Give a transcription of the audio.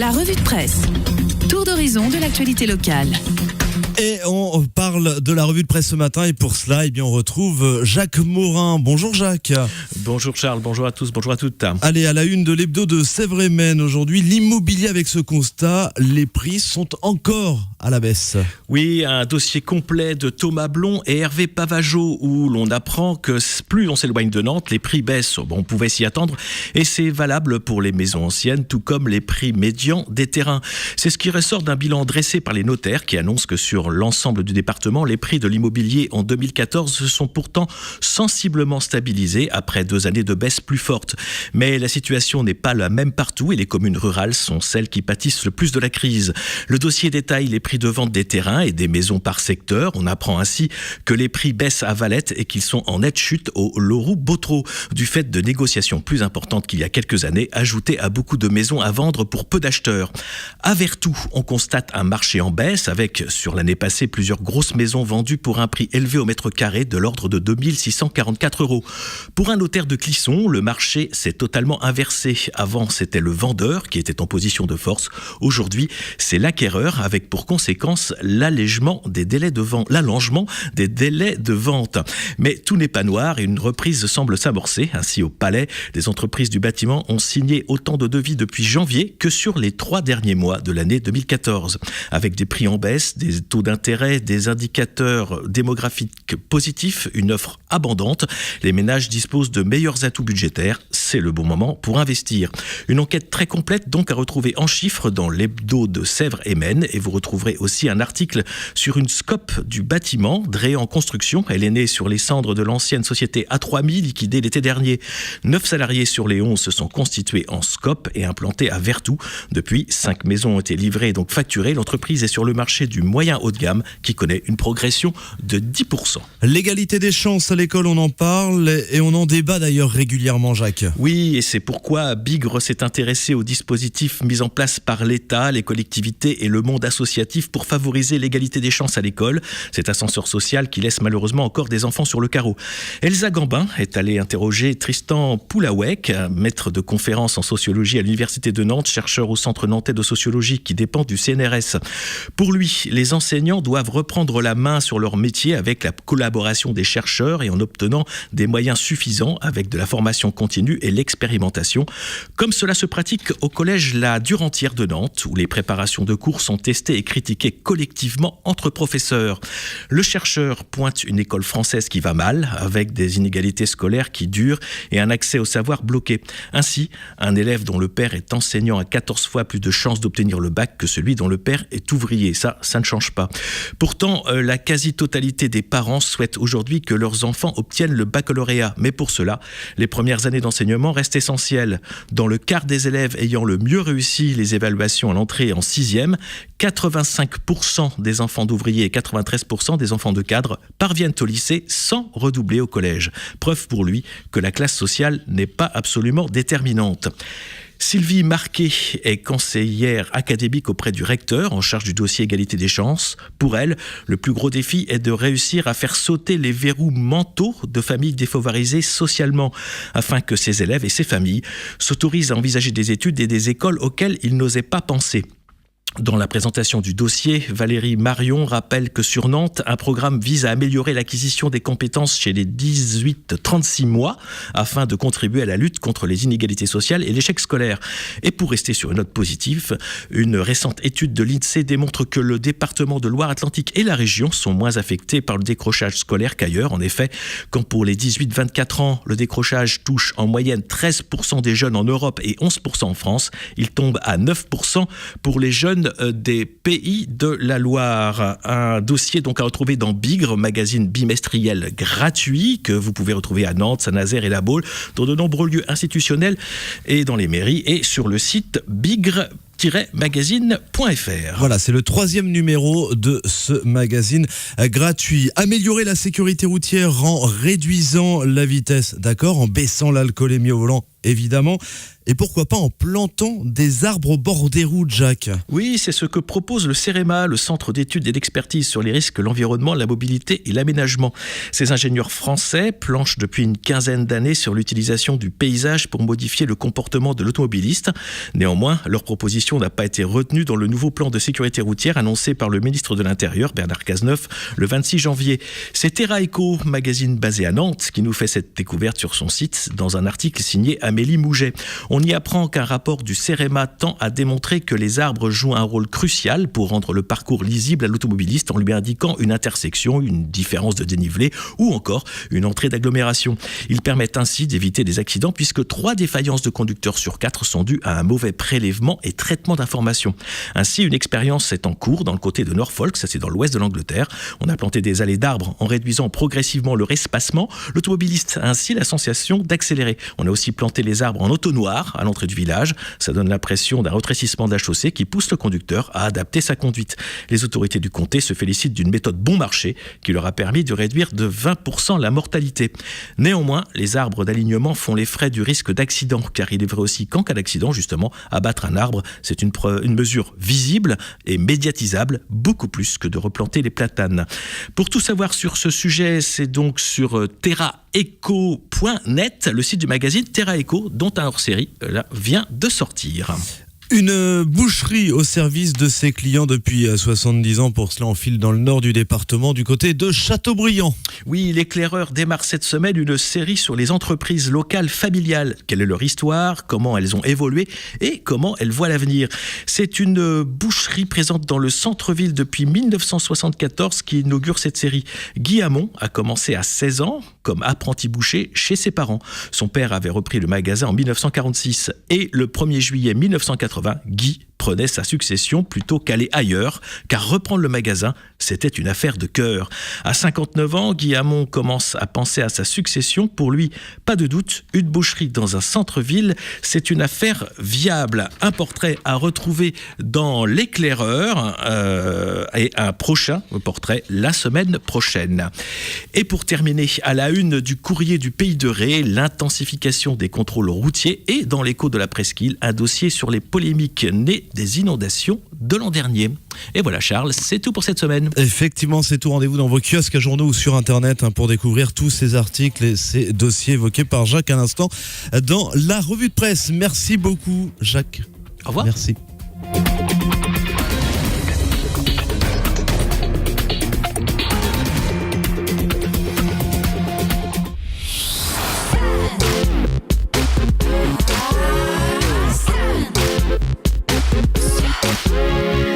La revue de presse. Tour d'horizon de l'actualité locale. Et on parle de la revue de presse ce matin et pour cela, on retrouve Jacques Morin. Bonjour Jacques. Bonjour Charles, bonjour à tous, bonjour à toutes. Allez, à la une de l'hebdo de Sèvres-et-Maine aujourd'hui, l'immobilier avec ce constat, les prix sont encore à la baisse. Oui, un dossier complet de Thomas Blond et Hervé Pavageau où l'on apprend que plus on s'éloigne de Nantes, les prix baissent. Bon, on pouvait s'y attendre et c'est valable pour les maisons anciennes, tout comme les prix médians des terrains. C'est ce qui ressort d'un bilan dressé par les notaires qui annonce que sur l'ensemble du département, les prix de l'immobilier en 2014 se sont pourtant sensiblement stabilisés après 2 années de baisse plus forte. Mais la situation n'est pas la même partout et les communes rurales sont celles qui pâtissent le plus de la crise. Le dossier détaille les prix de vente des terrains et des maisons par secteur. On apprend ainsi que les prix baissent à Valette et qu'ils sont en nette chute au Loroux-Bottereau, du fait de négociations plus importantes qu'il y a quelques années, ajoutées à beaucoup de maisons à vendre pour peu d'acheteurs. À Vertou, on constate un marché en baisse avec, sur l'année passée, plusieurs grosses maisons vendues pour un prix élevé au mètre carré de l'ordre de 2644 €. Pour un notaire de Clisson, le marché s'est totalement inversé. Avant, c'était le vendeur qui était en position de force. Aujourd'hui, c'est l'acquéreur avec pour conséquence l'allègement des délais de vente, l'allongement des délais de vente. Mais tout n'est pas noir et une reprise semble s'amorcer. Ainsi, au Palais, les entreprises du bâtiment ont signé autant de devis depuis janvier que sur les 3 derniers mois de l'année 2014. Avec des prix en baisse, des taux d'intérêt, des indicateurs démographiques positifs, une offre abondante, les ménages disposent de meilleurs atouts budgétaires. C'est le bon moment pour investir. Une enquête très complète donc à retrouver en chiffres dans l'hebdo de Sèvres-et-Maine et vous retrouverez aussi un article sur une SCOP du bâtiment, Dré en construction. Elle est née sur les cendres de l'ancienne société A3000 liquidée l'été dernier. 9 salariés sur les 11 se sont constitués en SCOP et implantés à Vertou. Depuis, 5 maisons ont été livrées et donc facturées. L'entreprise est sur le marché du moyen haut de gamme qui connaît une progression de 10%. L'égalité des chances à l'école, on en parle et on en débat d'ailleurs régulièrement, Jacques. Oui, et c'est pourquoi Bigre s'est intéressé aux dispositifs mis en place par l'État, les collectivités et le monde associatif pour favoriser l'égalité des chances à l'école. Cet ascenseur social qui laisse malheureusement encore des enfants sur le carreau. Elsa Gambin est allée interroger Tristan Poulawek, maître de conférences en sociologie à l'Université de Nantes, chercheur au Centre nantais de sociologie qui dépend du CNRS. Pour lui, les enseignants doivent reprendre la main sur leur métier avec la collaboration des chercheurs et en obtenant des moyens suffisants avec de la formation continue et l'expérimentation, comme cela se pratique au collège La Durantière de Nantes, où les préparations de cours sont testées et critiquées collectivement entre professeurs. Le chercheur pointe une école française qui va mal, avec des inégalités scolaires qui durent et un accès au savoir bloqué. Ainsi, un élève dont le père est enseignant a 14 fois plus de chances d'obtenir le bac que celui dont le père est ouvrier. Ça ne change pas. Pourtant, la quasi-totalité des parents souhaitent aujourd'hui que leurs enfants obtiennent le baccalauréat. Mais pour cela, les premières années d'enseignement restent essentielles. Dans le quart des élèves ayant le mieux réussi les évaluations à l'entrée en 6e, 85% des enfants d'ouvriers et 93% des enfants de cadres parviennent au lycée sans redoubler au collège. Preuve pour lui que la classe sociale n'est pas absolument déterminante. Sylvie Marquet est conseillère académique auprès du recteur en charge du dossier égalité des chances. Pour elle, le plus gros défi est de réussir à faire sauter les verrous mentaux de familles défavorisées socialement, afin que ces élèves et ces familles s'autorisent à envisager des études et des écoles auxquelles ils n'osaient pas penser. Dans la présentation du dossier, Valérie Marion rappelle que sur Nantes, un programme vise à améliorer l'acquisition des compétences chez les 18-36 mois afin de contribuer à la lutte contre les inégalités sociales et l'échec scolaire. Et pour rester sur une note positive, une récente étude de l'INSEE démontre que le département de Loire-Atlantique et la région sont moins affectés par le décrochage scolaire qu'ailleurs. En effet, quand pour les 18-24 ans, le décrochage touche en moyenne 13% des jeunes en Europe et 11% en France, il tombe à 9% pour les jeunes des pays de la Loire. Un dossier donc à retrouver dans Bigre, magazine bimestriel gratuit que vous pouvez retrouver à Nantes, Saint-Nazaire et La Baule, dans de nombreux lieux institutionnels et dans les mairies et sur le site bigre-magazine.fr. Voilà, c'est le 3e numéro de ce magazine gratuit. Améliorer la sécurité routière en réduisant la vitesse, d'accord, en baissant l'alcoolémie au volant évidemment. Et pourquoi pas en plantant des arbres au bord des routes, Jacques? Oui, c'est ce que propose le CEREMA, le Centre d'études et d'expertise sur les risques, l'environnement, la mobilité et l'aménagement. Ces ingénieurs français planchent depuis une quinzaine d'années sur l'utilisation du paysage pour modifier le comportement de l'automobiliste. Néanmoins, leur proposition n'a pas été retenue dans le nouveau plan de sécurité routière annoncé par le ministre de l'Intérieur, Bernard Cazeneuve, le 26 janvier. C'est Terra Eco, magazine basé à Nantes, qui nous fait cette découverte sur son site dans un article signé Amélie Mouget. On y apprend qu'un rapport du CEREMA tend à démontrer que les arbres jouent un rôle crucial pour rendre le parcours lisible à l'automobiliste en lui indiquant une intersection, une différence de dénivelé ou encore une entrée d'agglomération. Ils permettent ainsi d'éviter des accidents puisque 3 défaillances de conducteurs sur 4 sont dues à un mauvais prélèvement et traitement d'informations. Ainsi, une expérience est en cours dans le côté de Norfolk, ça c'est dans l'ouest de l'Angleterre. On a planté des allées d'arbres en réduisant progressivement leur espacement. L'automobiliste a ainsi la sensation d'accélérer. On a aussi planté les arbres en auto-noir à l'entrée du village. Ça donne l'impression d'un rétrécissement de la chaussée qui pousse le conducteur à adapter sa conduite. Les autorités du comté se félicitent d'une méthode bon marché qui leur a permis de réduire de 20% la mortalité. Néanmoins, les arbres d'alignement font les frais du risque d'accident, car il est vrai aussi qu'en cas d'accident, justement, abattre un arbre, c'est une mesure visible et médiatisable, beaucoup plus que de replanter les platanes. Pour tout savoir sur ce sujet, c'est donc sur terraeco.net, le site du magazine Terra Eco, dont un hors-série là, vient de sortir. Une boucherie au service de ses clients depuis 70 ans. Pour cela, on file dans le nord du département, du côté de Châteaubriand. Oui, l'éclaireur démarre cette semaine une série sur les entreprises locales familiales. Quelle est leur histoire, comment elles ont évolué et comment elles voient l'avenir. C'est une boucherie présente dans le centre-ville depuis 1974 qui inaugure cette série. Guy Hamon a commencé à 16 ans comme apprenti boucher chez ses parents. Son père avait repris le magasin en 1946 et le 1er juillet 1980, Guy prenait sa succession plutôt qu'aller ailleurs, car reprendre le magasin, c'était une affaire de cœur. À 59 ans, Guy Hamon commence à penser à sa succession. Pour lui, pas de doute, une boucherie dans un centre-ville, c'est une affaire viable. Un portrait à retrouver dans l'éclaireur et un prochain portrait la semaine prochaine. Et pour terminer, à la une du courrier du Pays de Ré, l'intensification des contrôles routiers et dans l'écho de la presqu'île, un dossier sur les polémiques nées des inondations de l'an dernier. Et voilà Charles, c'est tout pour cette semaine. Effectivement, c'est tout. Rendez-vous dans vos kiosques à journaux ou sur Internet pour découvrir tous ces articles et ces dossiers évoqués par Jacques à l'instant dans la revue de presse. Merci beaucoup Jacques. Au revoir. Merci.